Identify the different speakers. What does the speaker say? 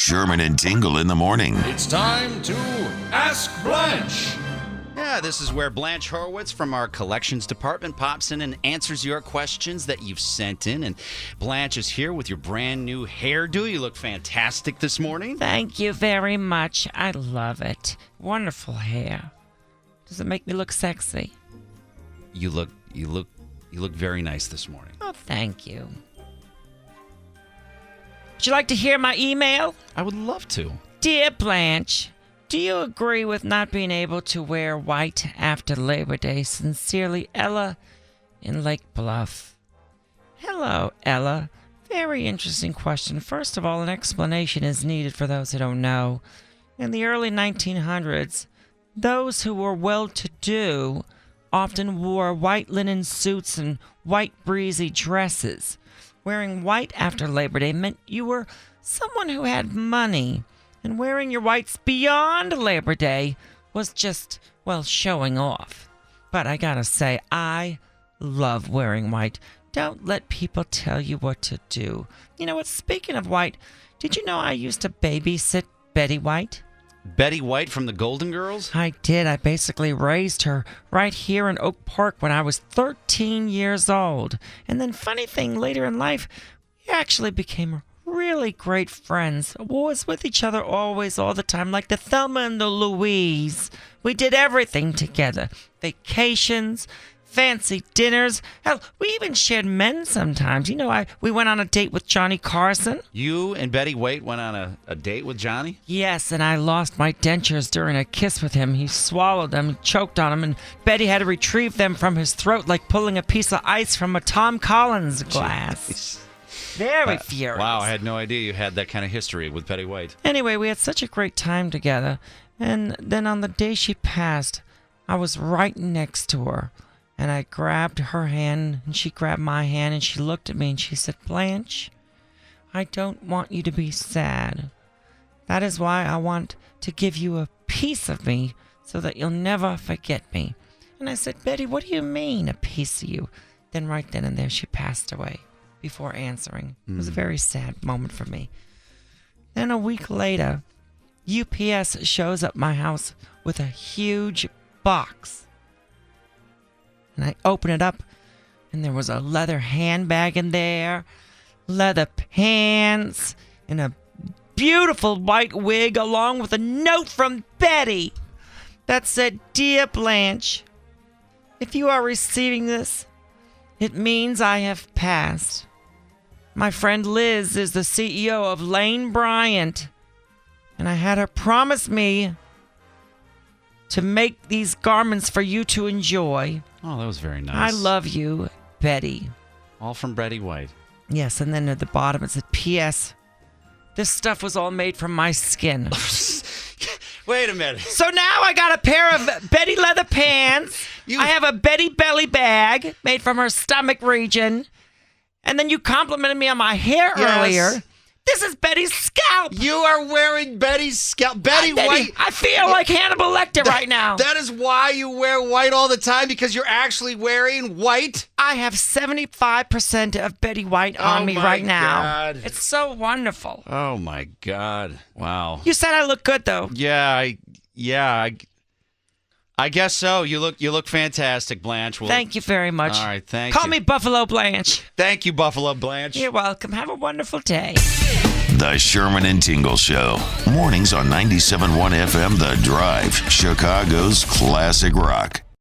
Speaker 1: Sherman and Tingle in the morning.
Speaker 2: It's time to Ask Blanche.
Speaker 3: Yeah, this is where Blanche Horowitz from our collections department pops in and answers your questions that you've sent in. And Blanche is here with your brand new hairdo. You look fantastic this morning.
Speaker 4: Thank you very much. I love it. Wonderful hair. Does it make me look sexy?
Speaker 3: You look very nice this morning.
Speaker 4: Oh, thank you. Would you like to hear my email?
Speaker 3: I would love to.
Speaker 4: Dear Blanche, do you agree with not being able to wear white after Labor Day? Sincerely, Ella in Lake Bluff. Hello, Ella. Very interesting question. First of all, an explanation is needed for those who don't know. In the early 1900s, those who were well-to-do often wore white linen suits and white breezy dresses. Wearing white after Labor Day meant you were someone who had money, and wearing your whites beyond Labor Day was just, well, showing off. But I gotta say, I love wearing white. Don't let people tell you what to do. You know what, speaking of white, did you know I used to babysit Betty White?
Speaker 3: Betty White from the Golden Girls?
Speaker 4: I did. I basically raised her right here in Oak Park when I was 13 years old. And then funny thing, later in life, we actually became really great friends. We was with each other always, all the time, like the Thelma and the Louise. We did everything together. Vacations, fancy dinners. Hell, we even shared men sometimes. You know, we went on a date with Johnny Carson.
Speaker 3: You and Betty White went on a date with Johnny?
Speaker 4: Yes, and I lost my dentures during a kiss with him. He swallowed them, choked on them, and Betty had to retrieve them from his throat like pulling a piece of ice from a Tom Collins glass.
Speaker 3: Jeez.
Speaker 4: Very furious.
Speaker 3: Wow, I had no idea you had that kind of history with Betty White.
Speaker 4: Anyway, we had such a great time together. And then on the day she passed, I was right next to her. And I grabbed her hand, and she grabbed my hand, and she looked at me, and she said, Blanche, I don't want you to be sad. That is why I want to give you a piece of me so that you'll never forget me. And I said, Betty, what do you mean, a piece of you? Then right then and there, she passed away before answering. It was a very sad moment for me. Then a week later, UPS shows up my house with a huge box. And I open it up, and there was a leather handbag in there, leather pants, and a beautiful white wig, along with a note from Betty that said, Dear Blanche, if you are receiving this, it means I have passed. My friend Liz is the CEO of Lane Bryant, and I had her promise me to make these garments for you to enjoy.
Speaker 3: Oh, that was very nice.
Speaker 4: I love you, Betty.
Speaker 3: All from Betty White.
Speaker 4: Yes, and then at the bottom it said, P.S. This stuff was all made from my skin.
Speaker 3: Wait a minute.
Speaker 4: So now I got a pair of Betty leather pants. I have a Betty belly bag made from her stomach region. And then you complimented me on my hair earlier. This is Betty's scalp.
Speaker 3: You are wearing Betty's scalp. Betty White.
Speaker 4: I feel like Hannibal Lecter right now.
Speaker 3: That is why you wear white all the time, because you're actually wearing white?
Speaker 4: I have 75% of Betty White on me right now.
Speaker 3: God.
Speaker 4: It's so wonderful.
Speaker 3: Oh, my God. Wow.
Speaker 4: You said I look good, though.
Speaker 3: I guess so. You look fantastic, Blanche.
Speaker 4: Thank you very much.
Speaker 3: All right, thank you.
Speaker 4: Call me Buffalo Blanche.
Speaker 3: Thank you, Buffalo Blanche.
Speaker 4: You're welcome. Have a wonderful day.
Speaker 1: The Sherman and Tingle Show. Mornings on 97.1 FM The Drive, Chicago's classic rock.